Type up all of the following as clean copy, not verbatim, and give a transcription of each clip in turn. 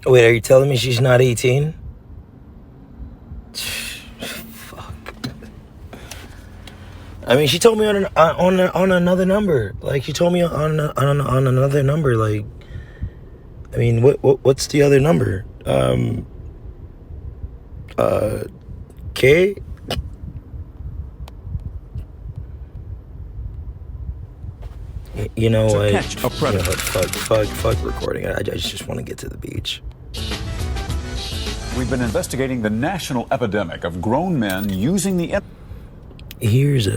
Wait, are you telling me she's not 18? Fuck. I mean, she told me on another number. Like, she told me on another number. Like, I mean, what's the other number? K. You know what? Catch a predator. Fuck recording. I just want to get to the beach. We've been investigating the national epidemic of grown men using the... Here's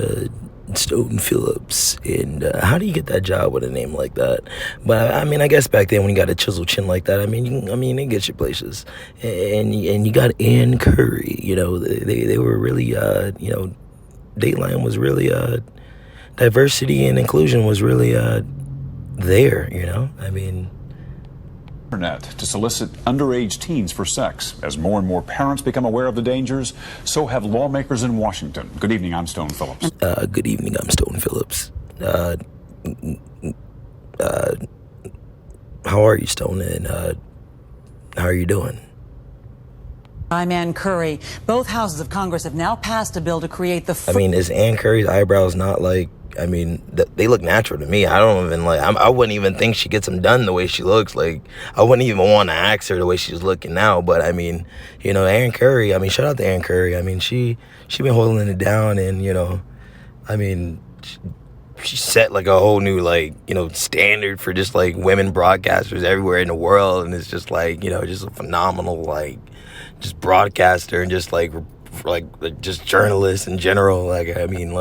Stone Phillips, and how do you get that job with a name like that? But I mean, I guess back then when you got a chiseled chin like that, I mean, it gets you places. And you got Ann Curry. You know, they were really, you know, Dateline was really, diversity and inclusion was really there. You know, I mean. Internet to solicit underage teens for sex. As more and more parents become aware of the dangers, so have lawmakers in Washington. Good evening, I'm Stone Phillips. Good evening, I'm Stone Phillips. How are you, Stone? And how are you doing? I'm Ann Curry. Both houses of Congress have now passed a bill to create the... I mean, is Ann Curry's eyebrows not like... I mean, they look natural to me. I don't even like... I wouldn't even think she gets them done the way she looks. Like, I wouldn't even want to ask her the way she's looking now. But, I mean, you know, Ann Curry... I mean, shout out to Ann Curry. I mean, she been holding it down. And, you know, I mean... She set, like, a whole new, like, you know, standard for just, like, women broadcasters everywhere in the world. And it's just, like, you know, just a phenomenal, like... just broadcaster and just like just journalist in general. Like, I mean,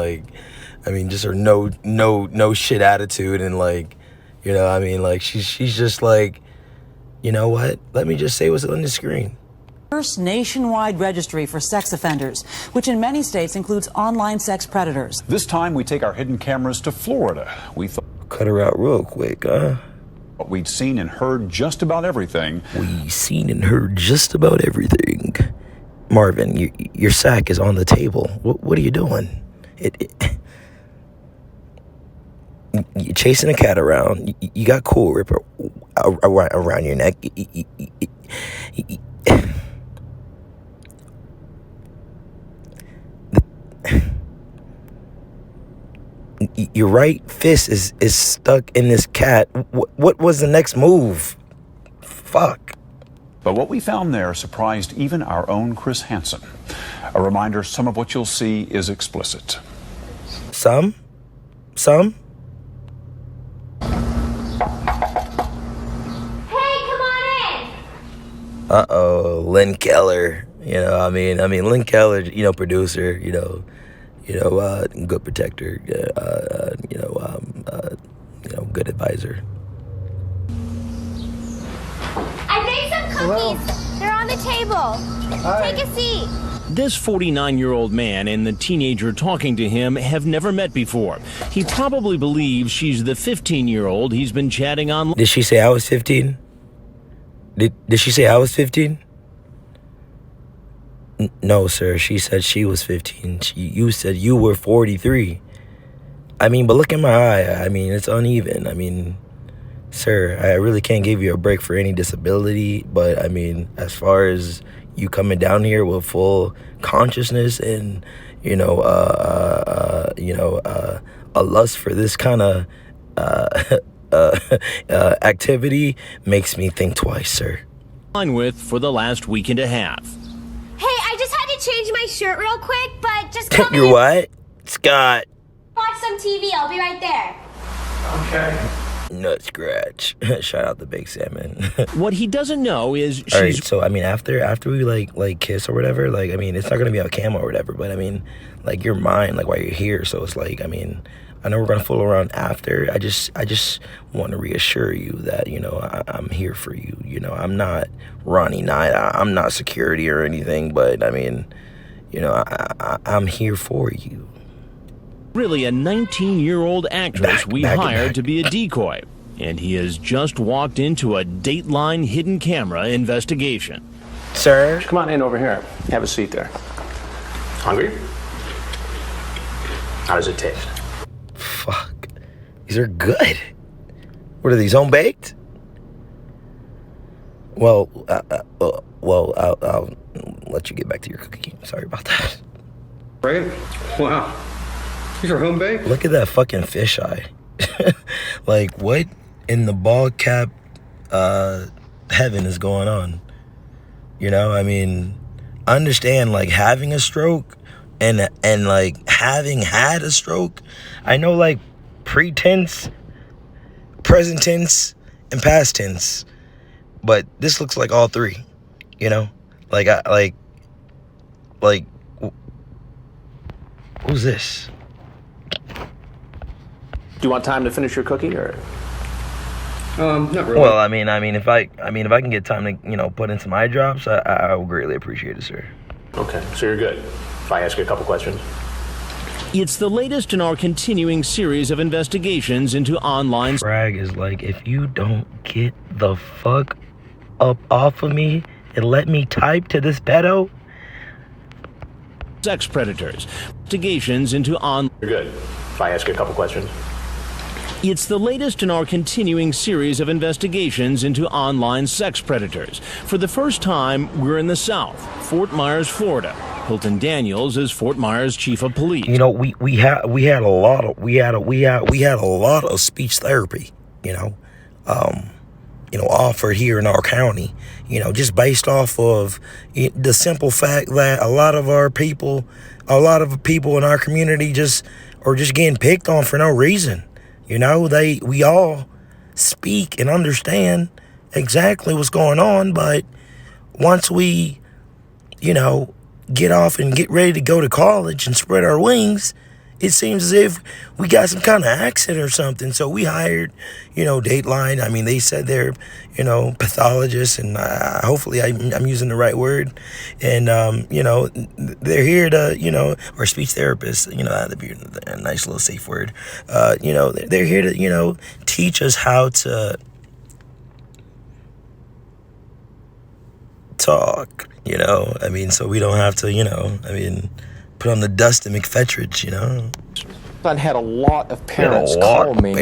just her no shit attitude. And like, you know, I mean, like she's just like, you know what? Let me just say what's on the screen. First nationwide registry for sex offenders, which in many states includes online sex predators. This time we take our hidden cameras to Florida. We thought... Cut her out real quick, huh? We'd seen and heard just about everything. We seen and heard just about everything. Marvin, your sack is on the table. What are you doing? You're chasing a cat around. You got Cool Ripper around your neck. Your right fist is stuck in this cat. What was the next move? Fuck. But what we found there surprised even our own Chris Hansen. A reminder, some of what you'll see is explicit. Some? Hey, come on in! Uh-oh, Lynn Keller. You know, I mean, Lynn Keller, you know, producer, you know, good protector, good advisor. I made some cookies. Hello. They're on the table. Hi. Take a seat. This 49-year-old man and the teenager talking to him have never met before. He probably believes she's the 15-year-old he's been chatting on. Did she say I was 15? Did she say I was 15? No, sir. She said she was 15. You said you were 43. I mean, but look in my eye. I mean, it's uneven. I mean, sir, I really can't give you a break for any disability. But, I mean, as far as you coming down here with full consciousness and, a lust for this kind of activity makes me think twice, sir. ...with for the last week and a half. Hey, I just had to change my shirt real quick, but just come You're what? Scott. Watch some TV. I'll be right there. Okay. Nut scratch. Shout out to Big Salmon. What he doesn't know is she's... All right, so, I mean, after we, like kiss or whatever, like, I mean, it's not going to be on camera or whatever, but, I mean, like, you're mine, like, while you're here, so it's like, I mean... I know we're going to fool around after. I just want to reassure you that, I'm here for you. I'm not Ronnie Knight. I'm not security or anything, but, I mean, I'm here for you. Really a 19-year-old actress we hired to be a decoy. and he has just walked into a Dateline hidden camera investigation. Sir? Come on in over here. Have a seat there. Hungry? How does it taste? Fuck. These are good. What are these, home baked? Well, I'll let you get back to your cookie. Sorry about that. Right? Wow. These are home baked? Look at that fucking fisheye. Like, what in the ball cap heaven is going on? You know, I mean, I understand, like, having a stroke and like, having had a stroke. I know, like, pretense, present tense, and past tense. But this looks like all three, you know? Like, who's this? Do you want time to finish your cookie, or? Not really. Well, I mean, if I can get time to, you know, put in some eye drops, I would greatly appreciate it, sir. Okay, so you're good. If I ask you a couple questions. It's the latest in our continuing series of investigations into online Bragg is like, if you don't get the fuck up off of me and let me type to this pedo. sex predators. Investigations into online. You're good. If I ask you a couple questions. It's the latest in our continuing series of investigations into online sex predators. For the first time, we're in the South, Fort Myers, Florida. Hilton Daniels is Fort Myers chief of police. You know, we had a lot of speech therapy, you know, offered here in our county, you know, just based off of the simple fact that a lot of people in our community are just getting picked on for no reason. You know, we all speak and understand exactly what's going on, but once we, you know, get off and get ready to go to college and spread our wings, it seems as if we got some kind of accident or something. So we hired, you know, Dateline. I mean, they said they're, you know, pathologists, and hopefully I'm using the right word. And, you know, they're here to, you know, or speech therapists, you know, that'd be a nice little safe word. You know, they're here to, you know, teach us how to talk, you know. I mean, so we don't have to, you know, I mean, put on the Dustin McFetridge, you know. I've had a lot of parents call me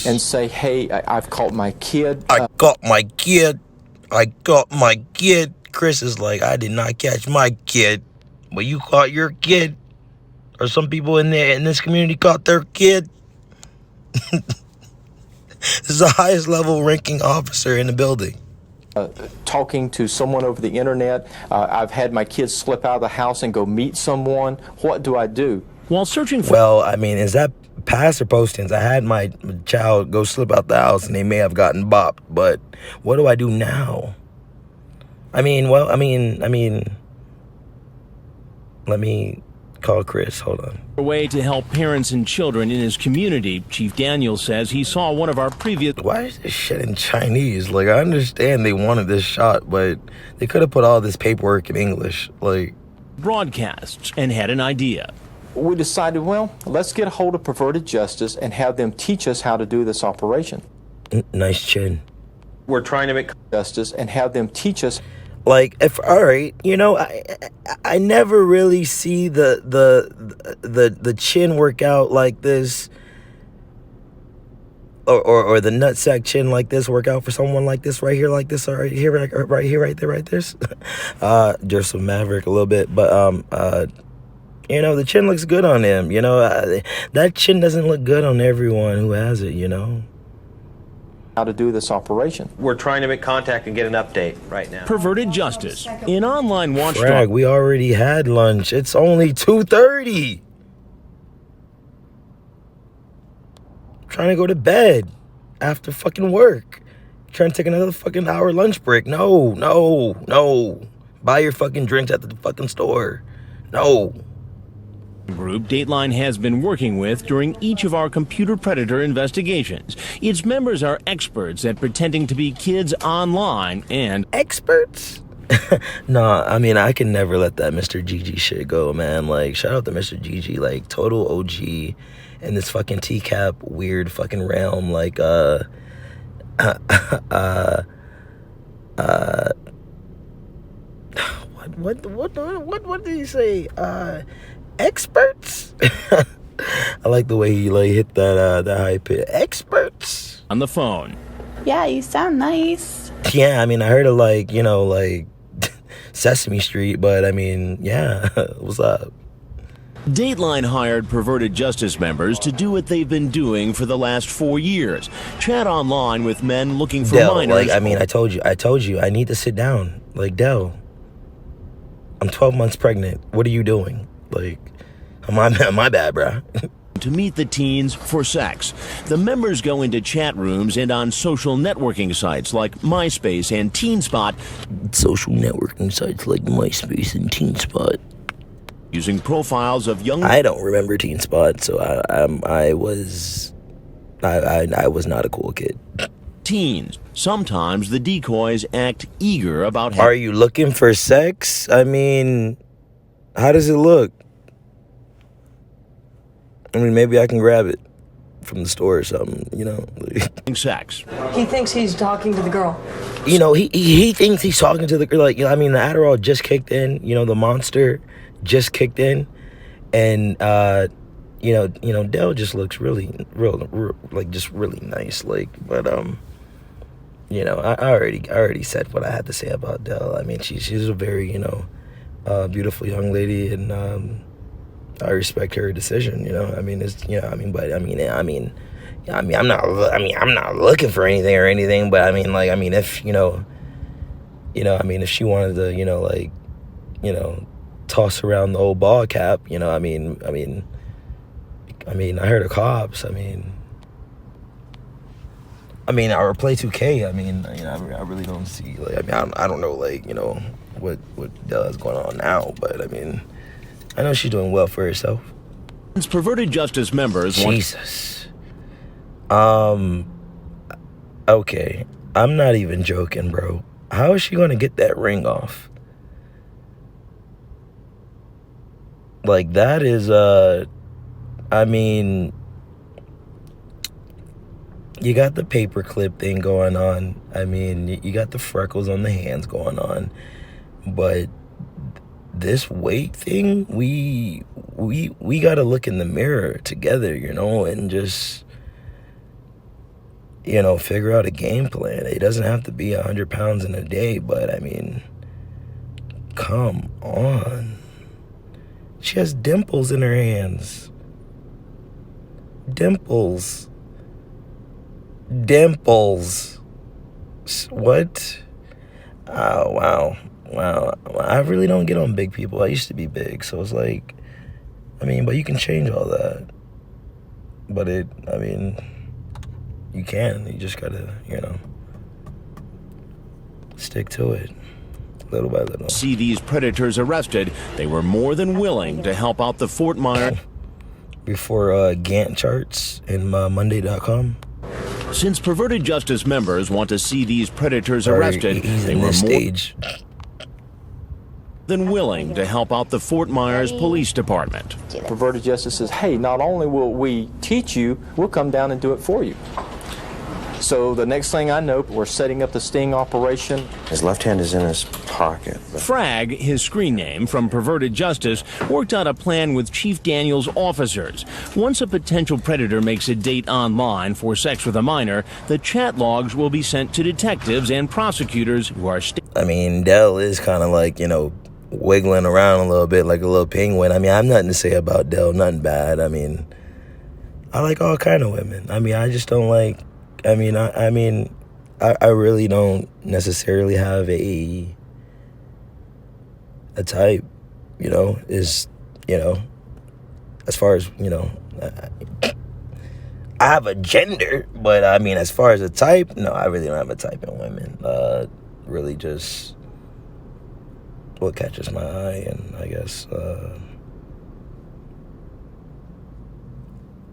and say, hey, I've caught my kid. I got my kid. Chris is like, I did not catch my kid, but you caught your kid. Or some people in this community caught their kid. This is the highest level ranking officer in the building. Talking to someone over the internet. I've had my kids slip out of the house and go meet someone. What do I do? While searching for... Well, I mean, is that past or post tense? I had my child go slip out the house and they may have gotten bopped, but what do I do now? I mean, let me call Chris. Hold on. A way to help parents and children in his community. Chief Daniels says he saw one of our previous... Why is this shit in Chinese? Like, I understand they wanted this shot, but they could have put all this paperwork in English. Like, broadcasts and had an idea. We decided, well, let's get a hold of Perverted Justice and have them teach us how to do this operation. Nice chin. We're trying to make justice and have them teach us. Like, all right, you know, I never really see the chin work out like this, or the nutsack chin like this work out for someone like this right here, like this, right here, right there, this. Just some Maverick a little bit, but you know, the chin looks good on him. You know, that chin doesn't look good on everyone who has it. You know. How to do this operation. We're trying to make contact and get an update right now. Perverted Justice, an online watchdog. Frag, we already had lunch. It's only 2:30. Trying to go to bed after fucking work. Trying to take another fucking hour lunch break. No. Buy your fucking drinks at the fucking store. No. Group Dateline has been working with during each of our computer predator investigations. Its members are experts at pretending to be kids online and... Experts? Nah, I mean, I can never let that Mr. GG shit go, man. Like, shout out to Mr. GG, like, total OG in this fucking TCAP weird fucking realm. Like, What did he say? Experts. I like the way he like hit that high pitch. Experts on the phone. Yeah, you sound nice. Yeah, I mean, I heard of like, you know, like Sesame Street, but I mean, yeah, what's up? Dateline hired perverted justice members to do what they've been doing for the last 4 years. Chat online with men looking for Del, minors. like, I mean, I told you, I need to sit down. Like, Del, I'm 12 months pregnant. What are you doing? Like, my bad, bro. To meet the teens for sex. The members go into chat rooms and on social networking sites like MySpace and TeenSpot. Social networking sites like MySpace and TeenSpot. Using profiles of young... I don't remember TeenSpot, so I was not a cool kid. Teens. Sometimes the decoys act eager about... Are you looking for sex? I mean, how does it look? I mean, maybe I can grab it from the store or something, you know? Sex. He thinks he's talking to the girl. You know, he thinks he's talking to the girl. Like, you know, I mean, the Adderall just kicked in. You know, the Monster just kicked in. And, you know, Del just looks really, like, just really nice. Like, but, you know, I already said what I had to say about Del. I mean, she's a very, you know, beautiful young lady, and, I respect her decision, you know. I mean, it's, you know, I mean, but I'm not looking for anything, but I mean, like, I mean, if, you know, I mean, if she wanted to, you know, like, you know, toss around the old ball cap, you know, I mean, I heard of cops, I mean, or play 2K, I mean, you know, I really don't see, like, I mean, I don't know, like, you know, what is going on now, but I mean, I know she's doing well for herself. Perverted justice members... Jesus. Okay. I'm not even joking, bro. How is she going to get that ring off? Like, that is, I mean... You got the paperclip thing going on. I mean, you got the freckles on the hands going on. But... this weight thing, we gotta look in the mirror together, you know, and just, you know, figure out a game plan. It doesn't have to be 100 pounds in a day, but I mean, come on. She has dimples in her hands. Dimples. What? Oh, wow. Wow, I really don't get on big people. I used to be big, so it's like, I mean, but you can change all that. But I mean, you can. You just gotta, you know, stick to it, little by little. See these predators arrested. They were more than willing to help out the Fort Myers. Before Gantt charts in Monday.com. Since perverted justice members want to see these predators arrested, they were than willing to help out the Fort Myers Police Department. Perverted justice says, hey, not only will we teach you, we'll come down and do it for you. So the next thing I know, we're setting up the sting operation. His left hand is in his pocket. Frag, his screen name from Perverted Justice, worked out a plan with Chief Daniels' officers. Once a potential predator makes a date online for sex with a minor, the chat logs will be sent to detectives and prosecutors who are... I mean, Del is kind of like, you know, wiggling around a little bit like a little penguin. I mean, I have nothing to say about Del, nothing bad. I mean, I like all kind of women. I mean, I just don't like, I really don't necessarily have a type, you know, is, you know, as far as, you know, I have a gender, but I mean, as far as a type, no, I really don't have a type in women. Really just what catches my eye, and I guess,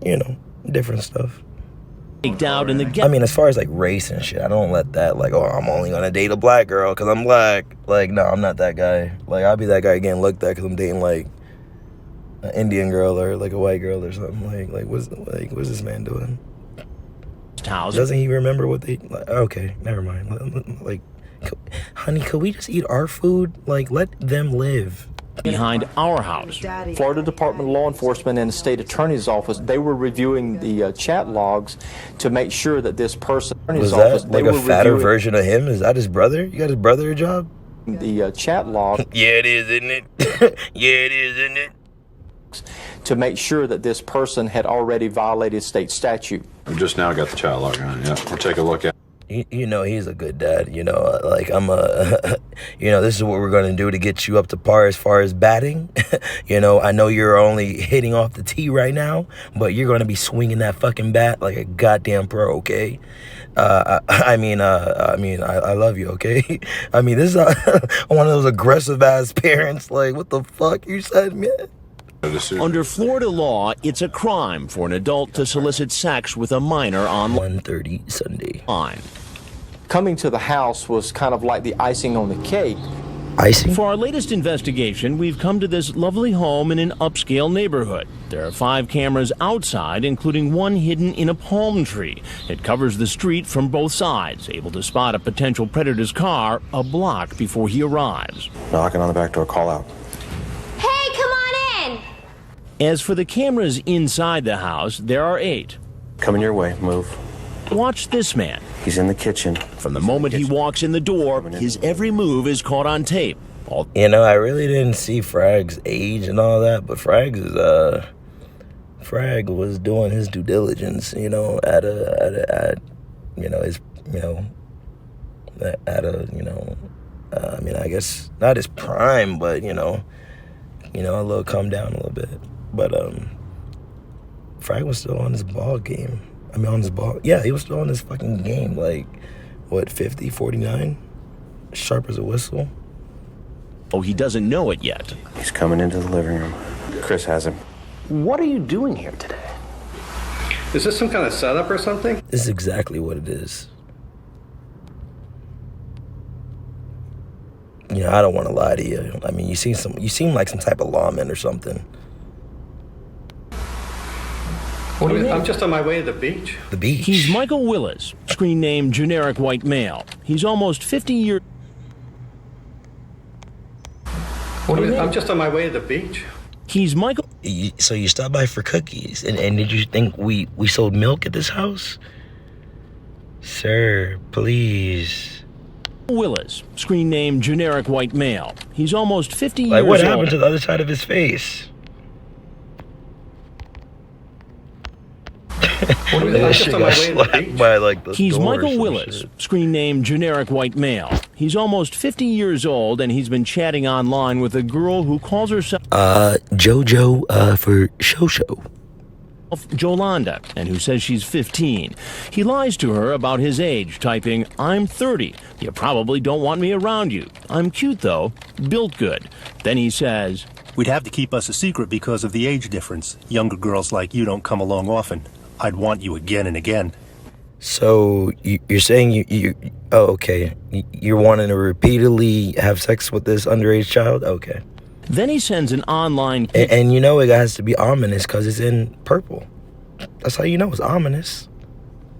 you know, different stuff. Out in the I mean, as far as like race and shit, I don't let that like, oh, I'm only gonna date a black girl because I'm black. Like, no, I'm not that guy. Like, I'll be that guy getting looked at because I'm dating like an Indian girl or like a white girl or something. Like what's this man doing? loft house. Doesn't he remember what they... Like, okay, never mind. Like, honey, could we just eat our food? Like, let them live. Behind our house. Florida Department of Law Enforcement and the State Attorney's Office, they were reviewing the chat logs to make sure that this person... Was that like a fatter version of him? Is that his brother? You got his brother a job? The chat log... Yeah, it is, isn't it? Yeah, it is, isn't it? To make sure that this person had already violated state statute. We just now got the chat log on, yeah. We'll take a look at it. You know, he's a good dad, you know, like I'm a, you know, this is what we're going to do to get you up to par as far as batting. You know, I know you're only hitting off the tee right now, but you're going to be swinging that fucking bat like a goddamn pro, okay? I mean, I love you, okay? I mean, this is one of those aggressive ass parents, like, what the fuck you said, man? Under Florida law, it's a crime for an adult to solicit sex with a minor on 1:30 Sunday. Coming to the house was kind of like the icing on the cake. Icing? For our latest investigation, we've come to this lovely home in an upscale neighborhood. There are 5 cameras outside, including one hidden in a palm tree. It covers the street from both sides, able to spot a potential predator's car a block before he arrives. Knocking on the back door, call out. Hey, come on in! As for the cameras inside the house, there are 8. Coming your way, move. Watch this man. He's in the kitchen. From the moment he walks in the door, his every move is caught on tape. You know, I really didn't see Frag's age and all that, but Frag was doing his due diligence, you know, at you know, his, you know, at a, you know, I mean, I guess not his prime, but, you know, a little calm down a little bit. But Frag was still on his ball game. I mean, on his ball. Yeah, he was still on his fucking game. Like, what, 50, 49? Sharp as a whistle. Oh, he doesn't know it yet. He's coming into the living room. Chris has him. What are you doing here today? Is this some kind of setup or something? This is exactly what it is. You know, I don't want to lie to you. I mean, you seem like some type of lawman or something. What do you mean? I'm just on my way to the beach. The beach? He's Michael Wilusz, screen name Genericwhitemale. He's almost 50 years... What do you mean? I'm just on my way to the beach. He's Michael... So you stopped by for cookies, and did you think we sold milk at this house? Sir, please. Wilusz, screen name Genericwhitemale. He's almost 50 years old. Like, what happened to the other side of his face? He's Michael Wilusz, screen name Genericwhitemale. He's almost 50 years old, and he's been chatting online with a girl who calls herself... JoJo, for Shosho. Jolanda, and who says she's 15. He lies to her about his age, typing, "I'm 30. You probably don't want me around you. I'm cute, though. Built good." Then he says... We'd have to keep us a secret because of the age difference. Younger girls like you don't come along often. I'd want you again and again. So you're saying you oh, okay. You're wanting to repeatedly have sex with this underage child? Okay. Then he sends an online... And you know it has to be ominous because it's in purple. That's how you know it's ominous.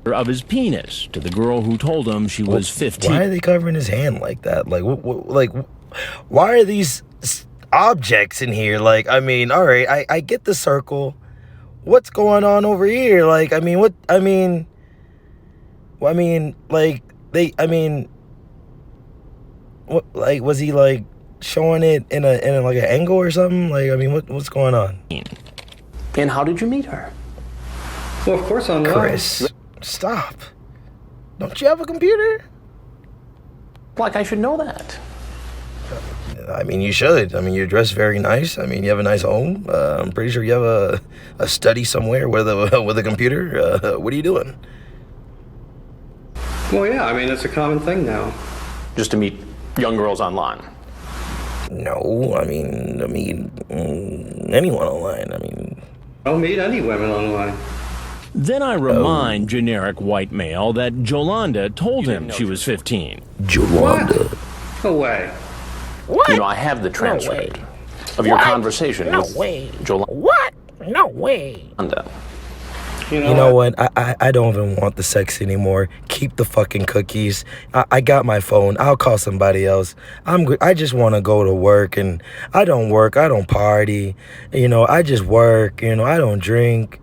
...of his penis to the girl who told him she was 15. Why are they covering his hand like that? Like, why are these objects in here? Like, I mean, all right, I get the circle. What's going on over here? Like, I mean, what was he like showing it in a like an angle or something? Like, I mean, what's going on? And how did you meet her? Well, of course online. Chris, stop. Don't you have a computer? Like I should know that. I mean, you should. I mean, you're dressed very nice. I mean, you have a nice home. I'm pretty sure you have a study somewhere with a computer. What are you doing? Well, yeah. I mean, it's a common thing now. Just to meet young girls online. No, I mean, anyone online. I mean, I'll meet any women online. Then I remind Genericwhitemale that Jolanda told him she was 15. Jolanda. What? No way. What? You know, I have the transcript of your conversation with way. Jolanda. What? No way. You know what? I don't even want the sex anymore. Keep the fucking cookies. I got my phone. I'll call somebody else. I just want to go to work, and I don't work. I don't party. I just work. I don't drink.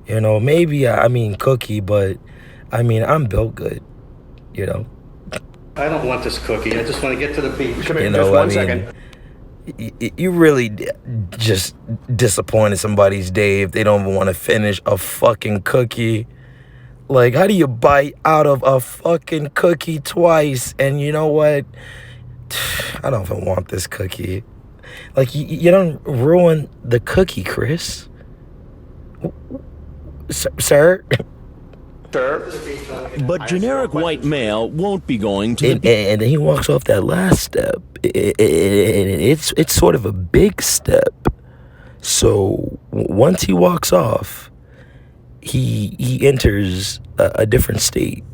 Maybe cookie, but I'm built good. I don't want this cookie. I just want to get to the beach. Come here, just one second. You really just disappointed somebody's day if they don't even want to finish a fucking cookie. Like, how do you bite out of a fucking cookie twice? And you know what? I don't even want this cookie. Like, you don't ruin the cookie, Chris. Sir? But generic white male won't be going to and then he walks off that last step. It's sort of a big step. So once he walks off, he enters a different state.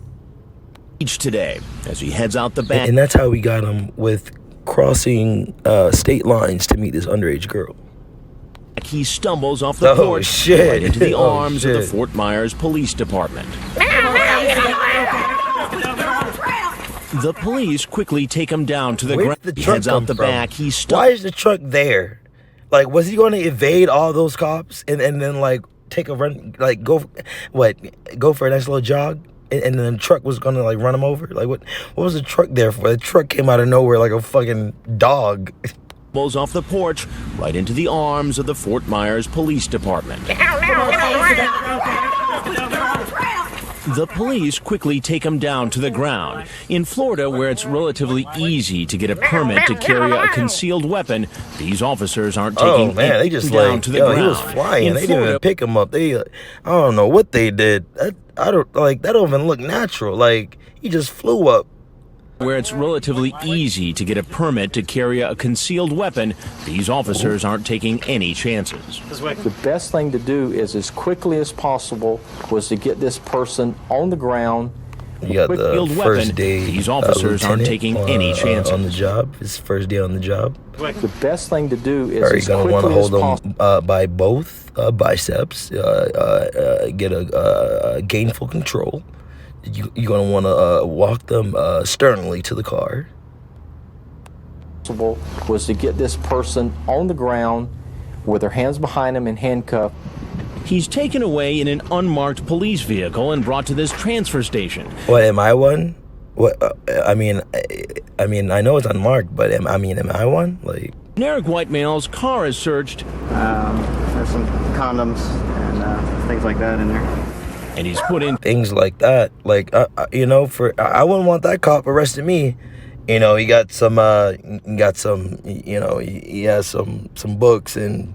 Each today, as he heads out the back. And that's how we got him with crossing state lines to meet this underage girl. He stumbles off the porch right into the arms of the Fort Myers Police Department. The police quickly take him down to the ground. He heads out the back. Why is the truck there? Like, was he going to evade all those cops and then like take a run, like go for a nice little jog, and then the truck was going to like run him over? Like, what was the truck there for? The truck came out of nowhere like a fucking dog. Pulls off the porch right into the arms of the Fort Myers Police Department. The police quickly take him down to the ground. In Florida, where it's relatively easy to get a permit to carry a concealed weapon, these officers aren't taking him they just down to the ground. He was flying. They didn't even pick him up. I don't know what they did. That don't even look natural. Like, he just flew up. Where it's relatively easy to get a permit to carry a concealed weapon, these officers aren't taking any chances. The best thing to do is, as quickly as possible, was to get this person on the ground. You got the first day. These officers aren't taking any chances on the job. His first day on the job. The best thing to do is, are you going to want to hold them by both biceps? Get a gainful control. You're going to want to walk them sternly to the car. Was to get this person on the ground with their hands behind him and handcuffed. He's taken away in an unmarked police vehicle and brought to this transfer station. What, am I one? What? I mean, I know it's unmarked, but am I one? Like, Genericwhitemale's car is searched. There's some condoms and things like that in there. And he's put in things like that. Like, I wouldn't want that cop arresting me. He got some, he has some books and,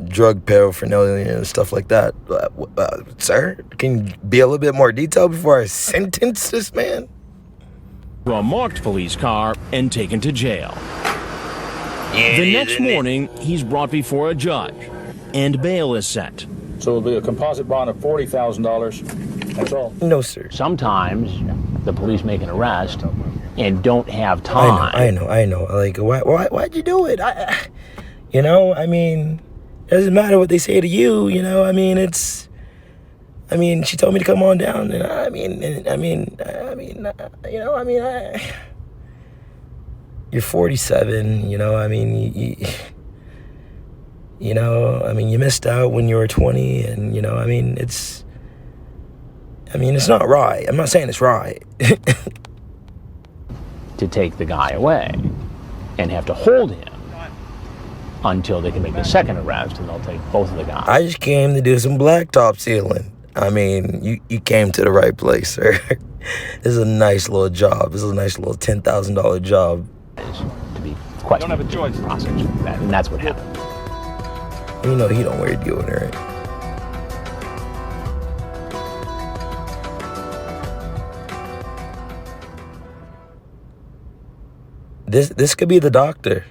drug paraphernalia and stuff like that. Sir, can you be a little bit more detailed before I sentence this man? To a marked police car and taken to jail. The next morning, he's brought before a judge, and bail is set. So it'll be a composite bond of $40,000. That's all. No, sir. Sometimes the police make an arrest and don't have time. I know. Like, why'd you do it? It doesn't matter what they say to you. She told me to come on down, and you're 47. You missed out when you were 20, and it's not right. I'm not saying it's right. To take the guy away and have to hold him until they can make a second arrest, and they'll take both of the guys. I just came to do some blacktop sealing. You came to the right place, sir. This is a nice little job. This is a nice little $10,000 job. To be quite. Don't have a choice. And that's what happened. He don't wear deodorant. This could be the doctor.